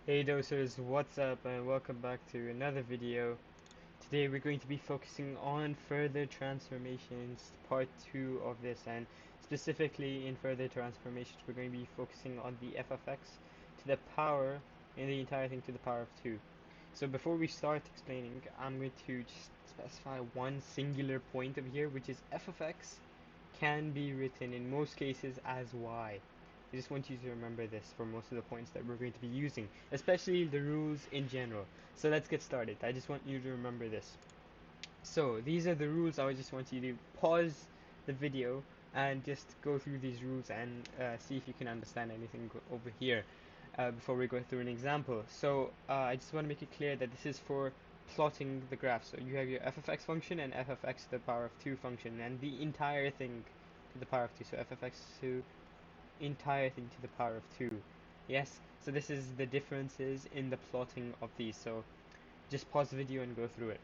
Hey dosers, what's up and welcome back to another video. Today we're going to be focusing on further transformations, part 2 of this, and specifically in further transformations we're going to be focusing on the ffx to the power, and the entire thing to the power of 2. So before we start explaining, I'm going to just specify one singular point over here, which is ffx can be written in most cases as y. I just want you to remember this for most of the points that we're going to be using, especially the rules in general. So let's get started. I just want you to remember this. So these are the rules. I just want you to pause the video and just go through these rules and see if you can understand anything over here before we go through an example. So I just want to make it clear that this is for plotting the graph. So you have your ffx function and ffx to the power of 2 function, and the entire thing to the power of 2. So ffx to entire thing to the power of 2. Yes, so this is the differences in the plotting of these. So just pause the video and go through it.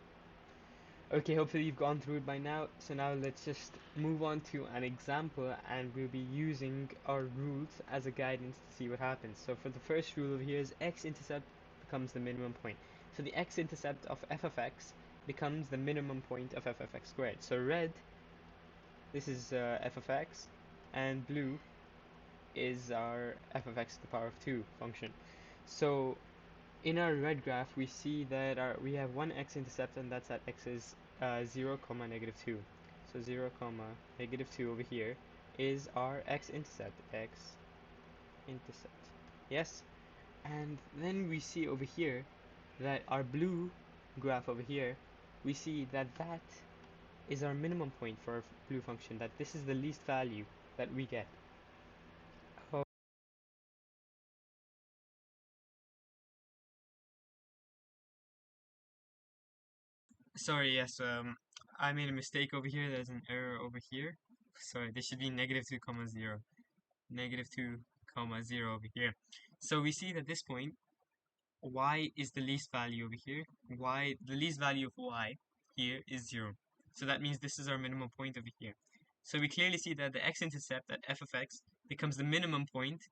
Okay, hopefully you've gone through it by now. So now let's just move on to an example, and we'll be using our rules as a guidance to see what happens. So for the first rule over here is x-intercept becomes the minimum point. So the x-intercept of f of x becomes the minimum point of f of x squared. So red, this is f of x, and blue is our f of x to the power of 2 function. So in our red graph, we see that we have one x-intercept, and that's at x is 0, comma, negative 2. So 0, comma, negative 2 over here is our x-intercept. X-intercept. Yes? And then we see over here that our blue graph over here, we see that that is our minimum point for our blue function, that this is the least value that we get. Oh, sorry, yes, I made a mistake over here. There's an error over here. Sorry, this should be negative 2 comma 0. Negative 2 comma 0 over here. So we see that this point, y is the least value over here. The least value of y here is 0. So that means this is our minimum point over here. So we clearly see that the x-intercept at f of x becomes the minimum point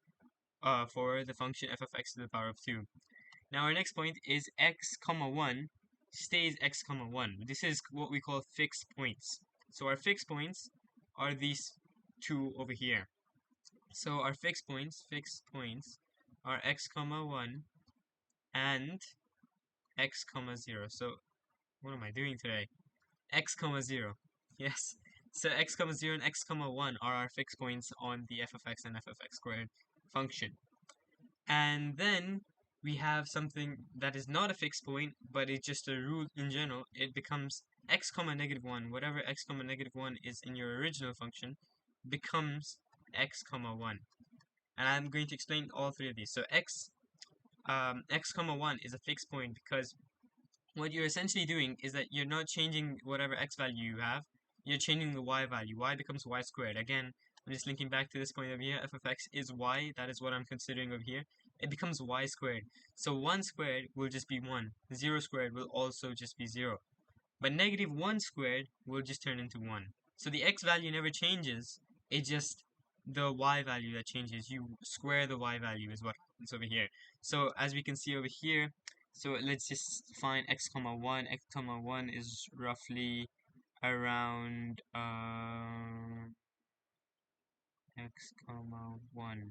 for the function f of x to the power of 2. Now our next point is x comma 1 stays x comma 1. This is what we call fixed points. So our fixed points are these two over here. So our fixed points are x comma 1 and x comma 0. So what am I doing today? X comma 0. Yes. So x comma 0 and x comma 1 are our fixed points on the f of x and f of x squared function. And then we have something that is not a fixed point, but it's just a rule in general. It becomes x comma negative 1. Whatever x comma negative 1 is in your original function becomes x comma 1. And I'm going to explain all three of these. So x comma 1 is a fixed point because what you're essentially doing is that you're not changing whatever x value you have, you're changing the y value. Y becomes y squared. Again, I'm just linking back to this point over here. F of x is y. That is what I'm considering over here. It becomes y squared. So 1 squared will just be 1. 0 squared will also just be 0. But negative 1 squared will just turn into 1. So the x value never changes. It's just the y value that changes. You square the y value is what is over here. So as we can see over here, so let's just find x comma 1. X comma 1 is roughly around x comma 1.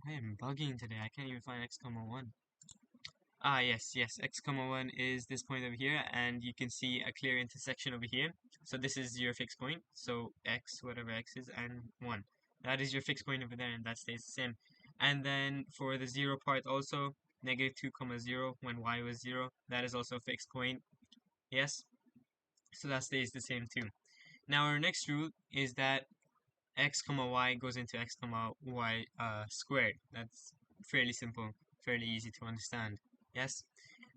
I am bugging today. I can't even find x comma 1. Ah, yes, x comma 1 is this point over here, and you can see a clear intersection over here. So this is your fixed point, so x, whatever x is, and 1. That is your fixed point over there, and that stays the same. And then for the 0 part also, negative 2 comma 0, when y was 0, that is also a fixed point. Yes, so that stays the same too. Now our next rule is that x comma y goes into x comma y squared. That's fairly simple, fairly easy to understand. Yes,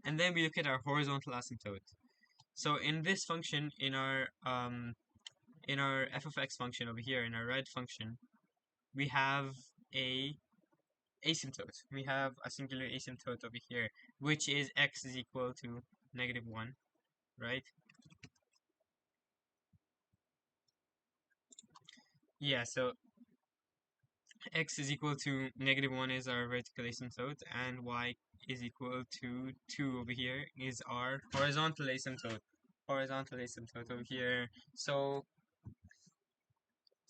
and then we look at our horizontal asymptote. So in this function, in our f of x function over here, in our red function, we have a asymptote. We have a singular asymptote over here, which is x is equal to negative 1, right? Yeah, so x is equal to -1 is our vertical asymptote, and y is equal to 2 over here is our horizontal asymptote. Horizontal asymptote over here. So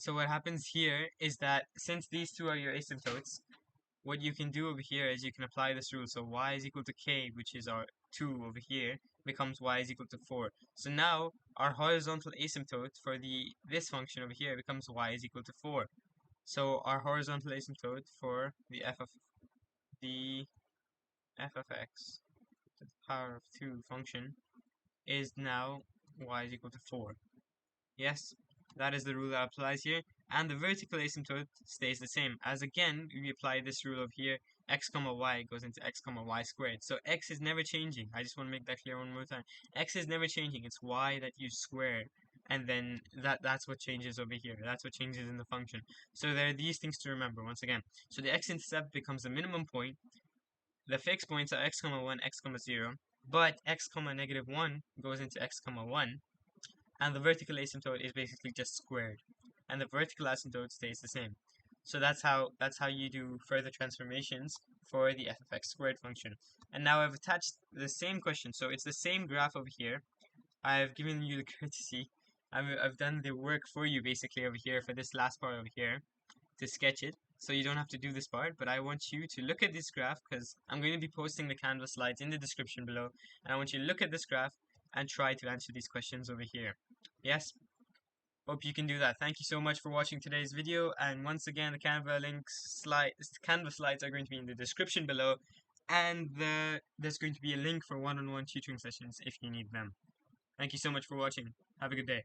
what happens here is that since these two are your asymptotes, what you can do over here is you can apply this rule. So y is equal to k, which is our 2 over here, becomes y is equal to 4. So now our horizontal asymptote for this function over here becomes y is equal to 4. So our horizontal asymptote for the f of x to the power of 2 function is now y is equal to 4. Yes, that is the rule that applies here. And the vertical asymptote stays the same. As again, we apply this rule of here, x comma y goes into x comma y squared. So x is never changing. I just want to make that clear one more time. X is never changing. It's y that you square. And then that's what changes over here. That's what changes in the function. So there are these things to remember once again. So the x-intercept becomes the minimum point. The fixed points are x comma 1, x comma 0. But x comma -1 goes into x comma 1. And the vertical asymptote is basically just squared, and the vertical asymptote stays the same. So that's how you do further transformations for the f of x squared function. And now I've attached the same question, so it's the same graph over here. I've given you the courtesy. I've done the work for you basically over here for this last part over here to sketch it. So you don't have to do this part, but I want you to look at this graph because I'm going to be posting the Canva slides in the description below. And I want you to look at this graph and try to answer these questions over here. Yes? Hope you can do that. Thank you so much for watching today's video. And once again, the Canva slides are going to be in the description below. And there's going to be a link for one-on-one tutoring sessions if you need them. Thank you so much for watching. Have a good day.